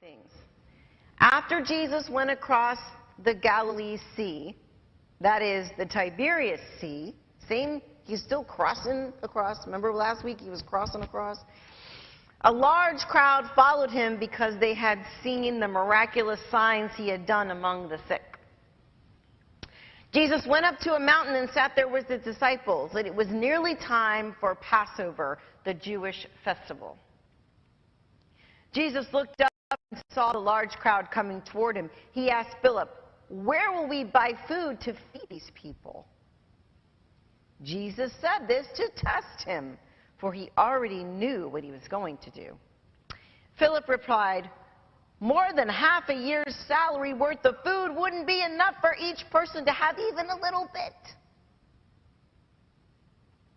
things. After Jesus went across the Galilee Sea, that is the Tiberias Sea, he's still crossing across. Remember last week he was crossing across? A large crowd followed him because they had seen the miraculous signs he had done among the sick. Jesus went up to a mountain and sat there with his disciples, and it was nearly time for Passover, the Jewish festival. Jesus looked up and saw the large crowd coming toward him. He asked Philip, "Where will we buy food to feed these people?" Jesus said this to test him, for he already knew what he was going to do. Philip replied, "More than half a year's salary worth of food wouldn't be enough for each person to have even a little bit."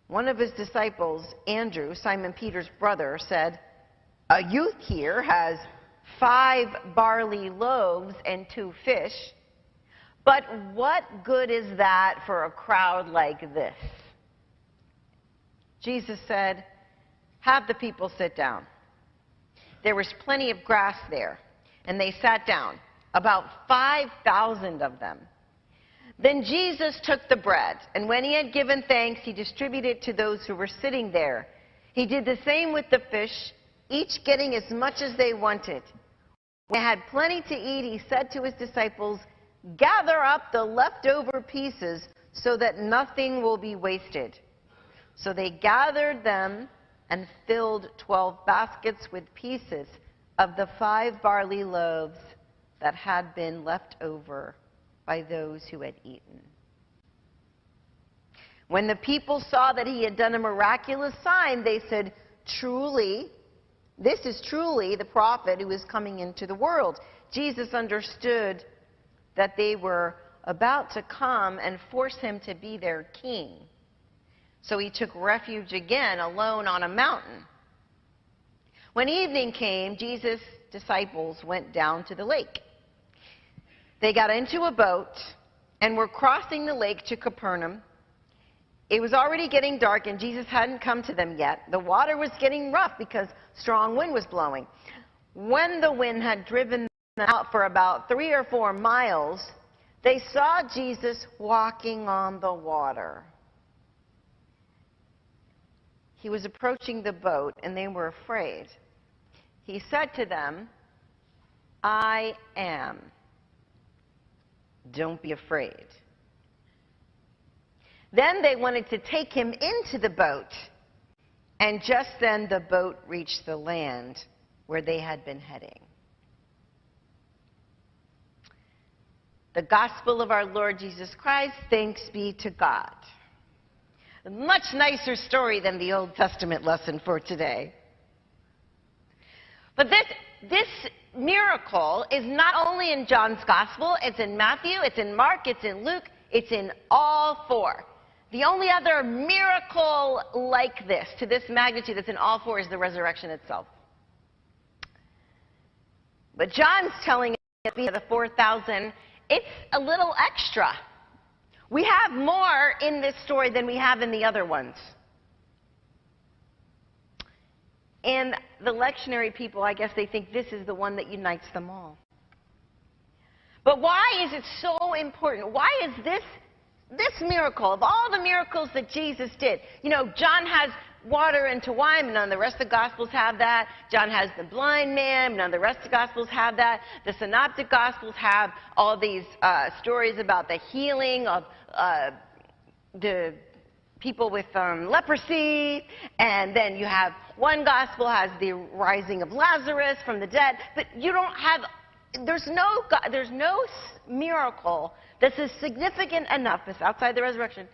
One of his disciples, Andrew, Simon Peter's brother, said, "A youth here has 5 barley loaves and 2 fish. But what good is that for a crowd like this?" Jesus said, "Have the people sit down." There was plenty of grass there, and they sat down, about 5,000 of them. Then Jesus took the bread, and when he had given thanks, he distributed it to those who were sitting there. He did the same with the fish, each getting as much as they wanted. When they had plenty to eat, he said to his disciples, "Gather up the leftover pieces so that nothing will be wasted." So they gathered them and filled 12 baskets with pieces of the 5 barley loaves that had been left over by those who had eaten. When the people saw that he had done a miraculous sign, they said, "This is truly the prophet who is coming into the world." Jesus understood that they were about to come and force him to be their king. So he took refuge again, alone on a mountain. When evening came, Jesus' disciples went down to the lake. They got into a boat and were crossing the lake to Capernaum. It was already getting dark, and Jesus hadn't come to them yet. The water was getting rough because strong wind was blowing. When the wind had driven them out for about 3 or 4 miles, they saw Jesus walking on the water. He was approaching the boat, and they were afraid. He said to them, "I am. Don't be afraid." Then they wanted to take him into the boat, and just then the boat reached the land where they had been heading. The gospel of our Lord Jesus Christ, thanks be to God. A much nicer story than the Old Testament lesson for today. But this miracle is not only in John's gospel, it's in Matthew, it's in Mark, it's in Luke, it's in all 4. The only other miracle like this, to this magnitude, that's in all 4, is the resurrection itself. But John's telling us the 4,000, it's a little extra. We have more in this story than we have in the other ones. And the lectionary people, I guess they think this is the one that unites them all. But why is it so important? Why is this miracle, of all the miracles that Jesus did? You know, John has water into wine, and none of the rest of the Gospels have that. John has the blind man, none of the rest of the Gospels have that. The Synoptic Gospels have all these stories about the healing of the people with leprosy, and then you have one Gospel has the rising of Lazarus from the dead, but you don't have, there's no miracle that's as significant enough, that's outside the resurrection,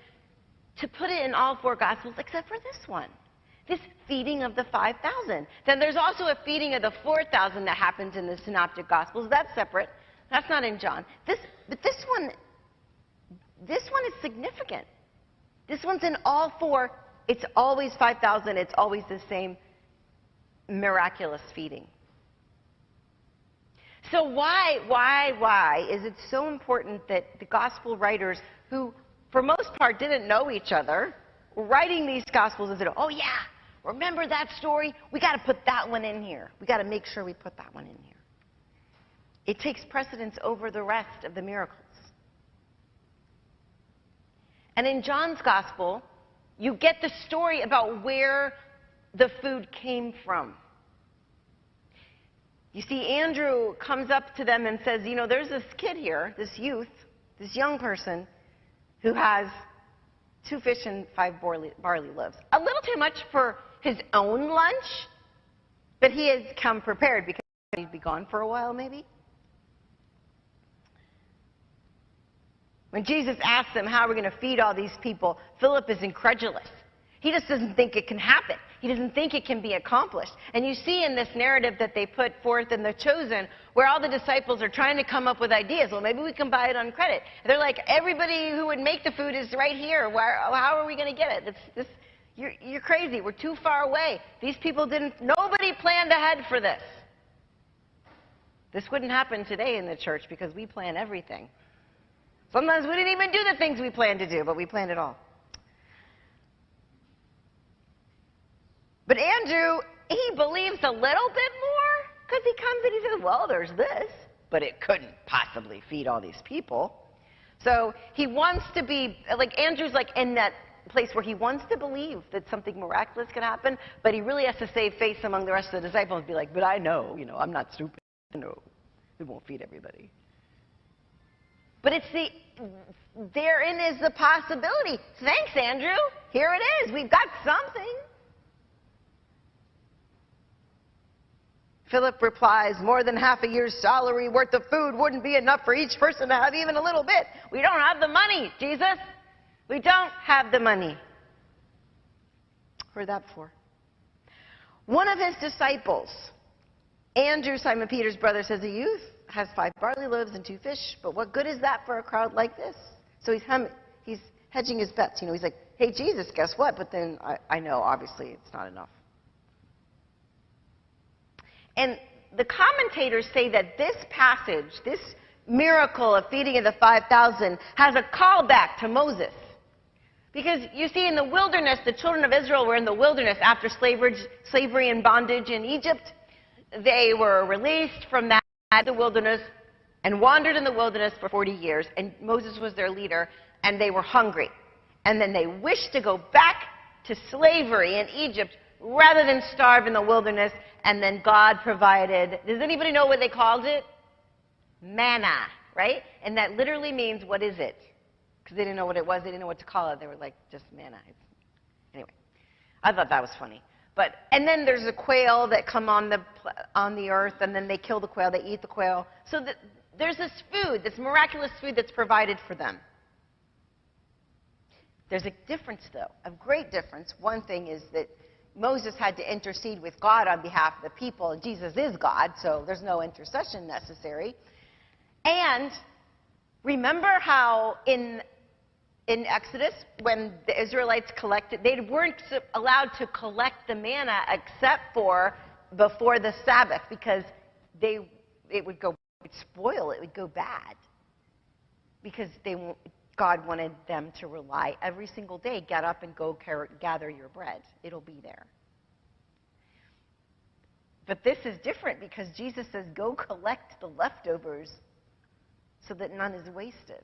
to put it in all 4 Gospels except for this one, this feeding of the 5,000. Then there's also a feeding of the 4,000 that happens in the Synoptic Gospels. That's separate. That's not in John. But this one is significant. This one's in all 4. It's always 5,000. It's always the same miraculous feeding. So why is it so important that the gospel writers, who for most part didn't know each other, were writing these gospels and said, "Oh yeah, remember that story? We got to put that one in here. We got to make sure we put that one in here." It takes precedence over the rest of the miracles. And in John's gospel, you get the story about where the food came from. You see, Andrew comes up to them and says, you know, there's this kid here, this youth, this young person, who has 2 fish and 5 barley loaves. A little too much for his own lunch, but he has come prepared because he'd be gone for a while, maybe. When Jesus asks them, how are we going to feed all these people, Philip is incredulous. He just doesn't think it can happen. He doesn't think it can be accomplished. And you see in this narrative that they put forth in The Chosen, where all the disciples are trying to come up with ideas. Well, maybe we can buy it on credit. They're like, everybody who would make the food is right here. How are we going to get it? You're crazy. We're too far away. These people nobody planned ahead for this. This wouldn't happen today in the church because we plan everything. Sometimes we didn't even do the things we planned to do, but we planned it all. But Andrew, he believes a little bit more because he comes and he says, well, there's this, but it couldn't possibly feed all these people. So he wants to be, like Andrew's like in that place where he wants to believe that something miraculous could happen, but he really has to save face among the rest of the disciples and be like, but I know, I'm not stupid. I know it won't feed everybody. But therein is the possibility. Thanks, Andrew. Here it is. We've got something. Philip replies, more than half a year's salary worth of food wouldn't be enough for each person to have even a little bit. We don't have the money, Jesus. We don't have the money. Heard that before. One of his disciples, Andrew, Simon Peter's brother, says, a youth has 5 barley loaves and 2 fish, but what good is that for a crowd like this? So he's hedging his bets. He's like, hey, Jesus, guess what? But then I know, obviously, it's not enough. And the commentators say that this passage, this miracle of feeding of the 5,000, has a callback to Moses. Because you see, in the wilderness, the children of Israel were in the wilderness after slavery and bondage in Egypt. They were released from the wilderness and wandered in the wilderness for 40 years, and Moses was their leader, and they were hungry. And then they wished to go back to slavery in Egypt rather than starve in the wilderness, and then God provided. Does anybody know what they called it? Manna, right? And that literally means, what is it? Because they didn't know what it was. They didn't know what to call it. They were like, just manna. Anyway, I thought that was funny. And then there's a quail that come on the earth, and then they kill the quail. They eat the quail. So there's this food, this miraculous food that's provided for them. There's a difference, though, a great difference. One thing is that Moses had to intercede with God on behalf of the people. Jesus is God, so there's no intercession necessary. And remember how in Exodus, when the Israelites collected, they weren't allowed to collect the manna except for before the Sabbath, because it would spoil, it would go bad. Because God wanted them to rely every single day, get up and go gather your bread. It'll be there. But this is different because Jesus says, go collect the leftovers so that none is wasted.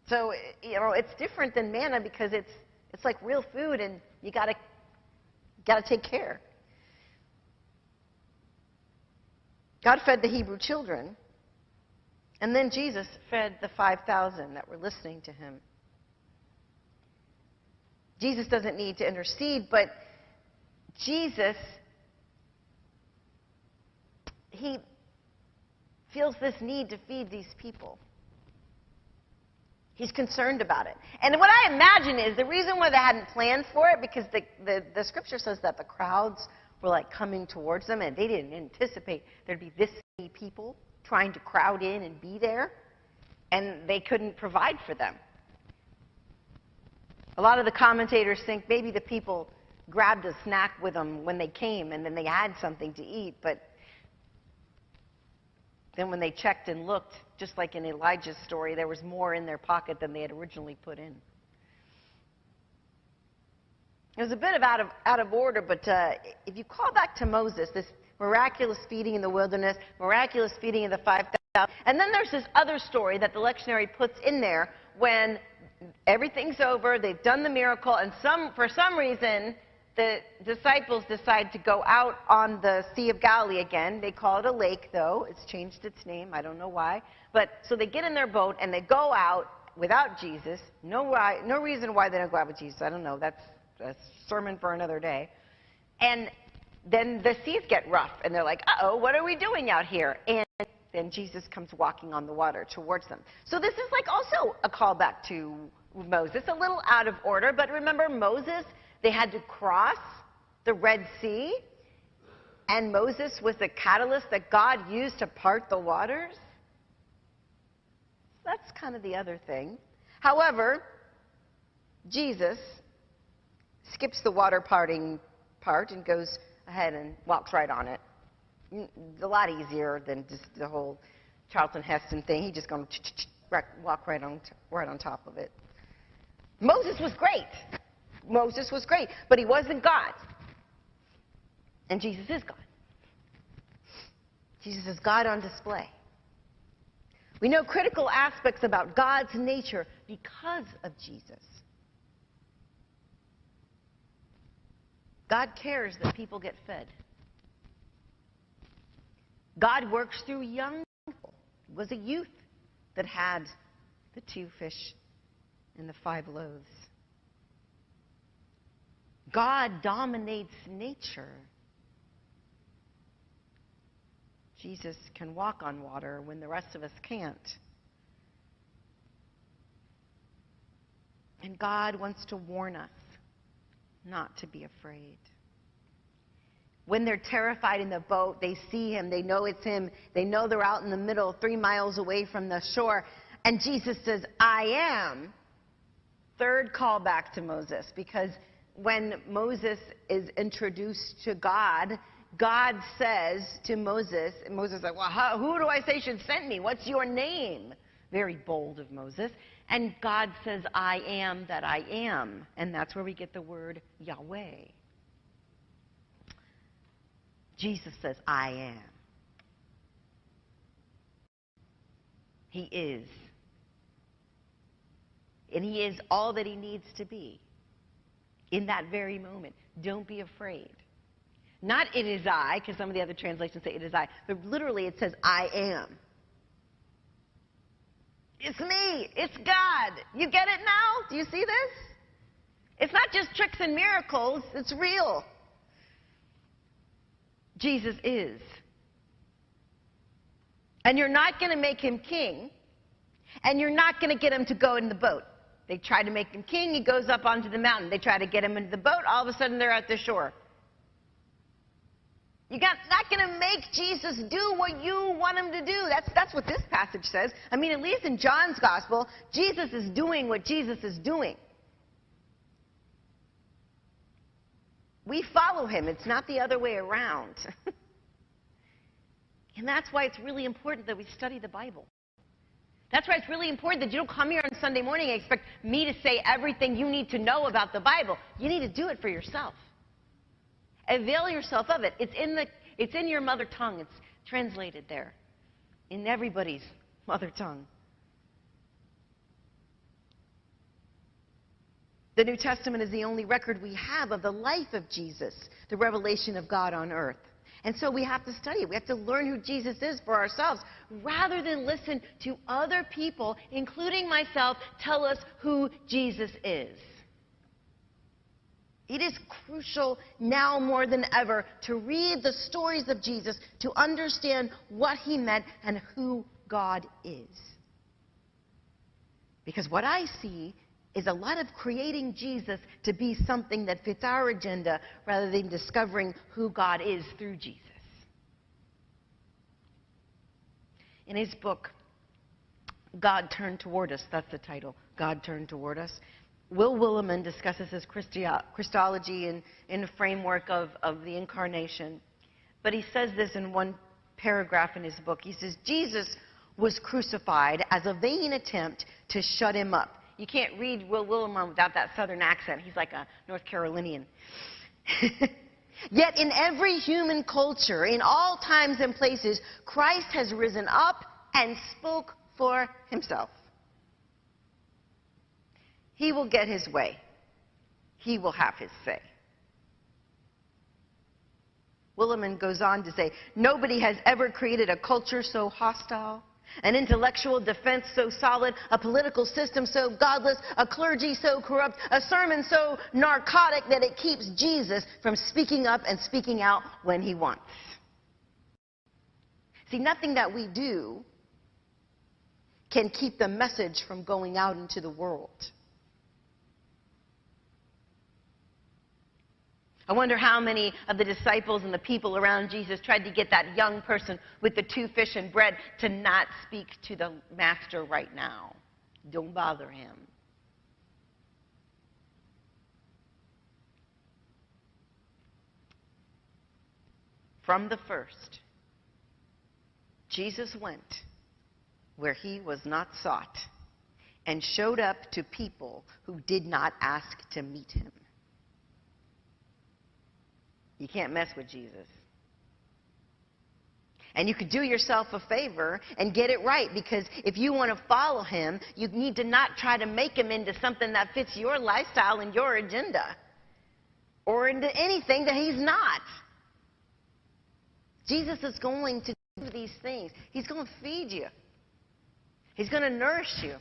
So, it's different than manna because it's like real food, and you gotta take care. God fed the Hebrew children, and then Jesus fed the 5,000 that were listening to him. Jesus doesn't need to intercede, but Jesus, he feels this need to feed these people. He's concerned about it. And what I imagine is the reason why they hadn't planned for it, because the scripture says that the crowds were like coming towards them, and they didn't anticipate there'd be this many people trying to crowd in and be there, and they couldn't provide for them. A lot of the commentators think maybe the people grabbed a snack with them when they came, and then they had something to eat, but then when they checked and looked, just like in Elijah's story, there was more in their pocket than they had originally put in. It was a bit of out of order, but if you call back to Moses, miraculous feeding in the wilderness, miraculous feeding of the 5,000. And then there's this other story that the lectionary puts in there when everything's over, they've done the miracle, and for some reason, the disciples decide to go out on the Sea of Galilee again. They call it a lake, though. It's changed its name. I don't know why. But so they get in their boat, and they go out without Jesus. No reason why they don't go out with Jesus. I don't know. That's a sermon for another day. And then the seas get rough, and they're like, uh-oh, what are we doing out here? And then Jesus comes walking on the water towards them. So this is like also a callback to Moses, a little out of order. But remember Moses? They had to cross the Red Sea, and Moses was the catalyst that God used to part the waters. That's kind of the other thing. However, Jesus skips the water parting part and goes ahead and walks right on it. A lot easier than just the whole Charlton Heston thing. He just going to walk right on top of it. Moses was great. Moses was great, but he wasn't God. And Jesus is God. Jesus is God on display. We know critical aspects about God's nature because of Jesus. God cares that people get fed. God works through young people. It was a youth that had the 2 fish and the 5 loaves. God dominates nature. Jesus can walk on water when the rest of us can't. And God wants to warn us not to be afraid. When they're terrified in the boat, they see him, they know it's him, they know they're out in the middle, 3 miles away from the shore, and Jesus says, I am. Third callback to Moses, because when Moses is introduced to God, God says to Moses, and Moses is like, well, who do I say should send me? What's your name? Very bold of Moses. And God says, I am that I am. And that's where we get the word Yahweh. Jesus says, I am. He is. And he is all that he needs to be in that very moment. Don't be afraid. Not it is I, because some of the other translations say it is I, but literally it says I am. It's me. It's God. You get it now? Do you see this? It's not just tricks and miracles. It's real. Jesus is. And you're not going to make him king, and you're not going to get him to go in the boat. They try to make him king, he goes up onto the mountain. They try to get him into the boat, all of a sudden they're at the shore. You're not going to make Jesus do what you want him to do. That's what this passage says. I mean, at least in John's gospel, Jesus is doing what Jesus is doing. We follow him. It's not the other way around. And that's why it's really important that we study the Bible. That's why it's really important that you don't come here on Sunday morning and expect me to say everything you need to know about the Bible. You need to do it for yourself. Avail yourself of it. It's in your mother tongue. It's translated there. In everybody's mother tongue. The New Testament is the only record we have of the life of Jesus, the revelation of God on earth. And so we have to study it. We have to learn who Jesus is for ourselves, rather than listen to other people, including myself, tell us who Jesus is. It is crucial now more than ever to read the stories of Jesus, to understand what he meant and who God is. Because what I see is a lot of creating Jesus to be something that fits our agenda rather than discovering who God is through Jesus. In his book, God Turned Toward Us, that's the title, God Turned Toward Us, Will Willimon discusses his Christology in the framework of the incarnation. But he says this in one paragraph in his book. He says, Jesus was crucified as a vain attempt to shut him up. You can't read Will Willimon without that southern accent. He's like a North Carolinian. Yet in every human culture, in all times and places, Christ has risen up and spoke for himself. He will get his way. He will have his say. Willimon goes on to say, nobody has ever created a culture so hostile, an intellectual defense so solid, a political system so godless, a clergy so corrupt, a sermon so narcotic that it keeps Jesus from speaking up and speaking out when he wants. See, nothing that we do can keep the message from going out into the world. I wonder how many of the disciples and the people around Jesus tried to get that young person with the 2 fish and bread to not speak to the master right now. Don't bother him. From the first, Jesus went where he was not sought and showed up to people who did not ask to meet him. You can't mess with Jesus. And you could do yourself a favor and get it right, because if you want to follow him, you need to not try to make him into something that fits your lifestyle and your agenda, or into anything that he's not. Jesus is going to do these things. He's going to feed you. He's going to nourish you.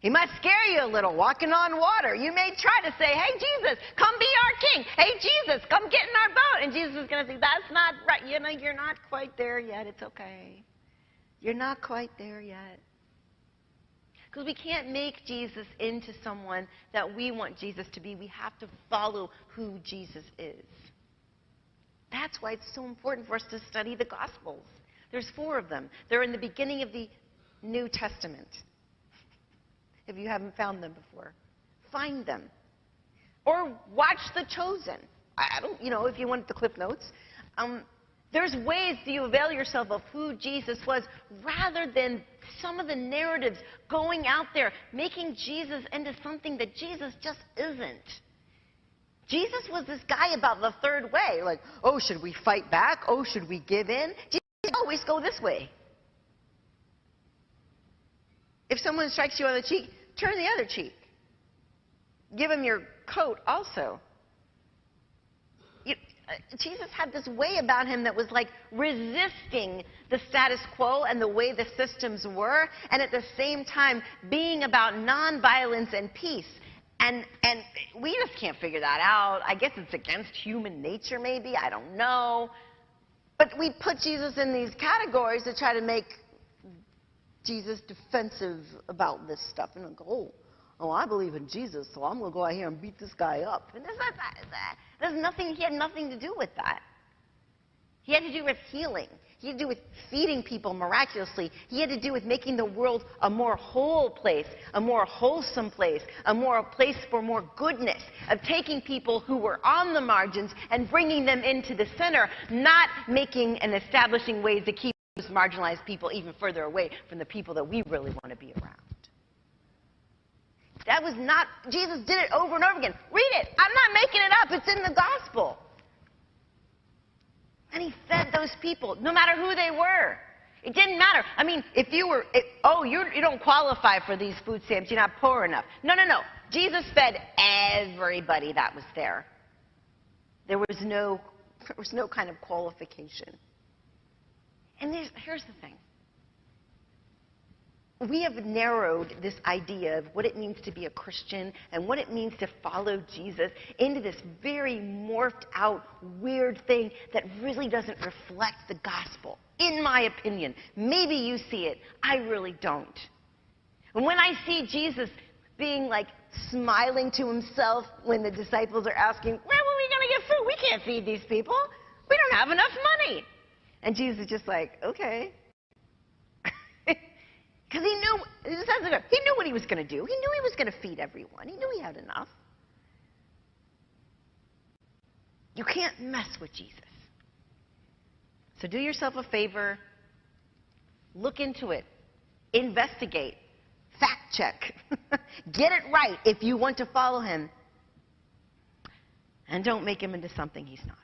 He might scare you a little, walking on water. You may try to say, hey, Jesus, come be our king. Hey, Jesus, come get in our boat. And Jesus is going to say, that's not right. You know, you're not quite there yet. It's okay. You're not quite there yet. Because we can't make Jesus into someone that we want Jesus to be. We have to follow who Jesus is. That's why it's so important for us to study the Gospels. There's 4 of them. They're in the beginning of the New Testament. If you haven't found them before, find them. Or watch The Chosen. I don't, if you want the Cliff Notes. There's ways that you avail yourself of who Jesus was, rather than some of the narratives going out there, making Jesus into something that Jesus just isn't. Jesus was this guy about the third way. Like, oh, should we fight back? Oh, should we give in? Jesus always go this way. If someone strikes you on the cheek, turn the other cheek. Give him your coat also. Jesus had this way about him that was like resisting the status quo and the way the systems were, and at the same time being about nonviolence and peace. And we just can't figure that out. I guess it's against human nature, maybe. I don't know. But we put Jesus in these categories to try to make Jesus defensive about this stuff. And go, oh, I believe in Jesus, so I'm going to go out here and beat this guy up. And he had nothing to do with that. He had to do with healing. He had to do with feeding people miraculously. He had to do with making the world a more whole place, a more wholesome place, a place for more goodness, of taking people who were on the margins and bringing them into the center, not making and establishing ways to keep those marginalized people even further away from the people that we really want to be around. That was not, Jesus did it over and over again. Read it. I'm not making it up. It's in the gospel. And he fed those people, no matter who they were. It didn't matter. I mean, if you were, you don't qualify for these food stamps, you're not poor enough. No. Jesus fed everybody that was there. There was no kind of qualification. And here's the thing. We have narrowed this idea of what it means to be a Christian and what it means to follow Jesus into this very morphed out, weird thing that really doesn't reflect the gospel, in my opinion. Maybe you see it. I really don't. And when I see Jesus being like smiling to himself when the disciples are asking, where were we going to get food? We can't feed these people. We don't have enough money. And Jesus is just like, okay. Because he knew what he was going to do. He knew he was going to feed everyone. He knew he had enough. You can't mess with Jesus. So do yourself a favor. Look into it. Investigate. Fact check. Get it right if you want to follow him. And don't make him into something he's not.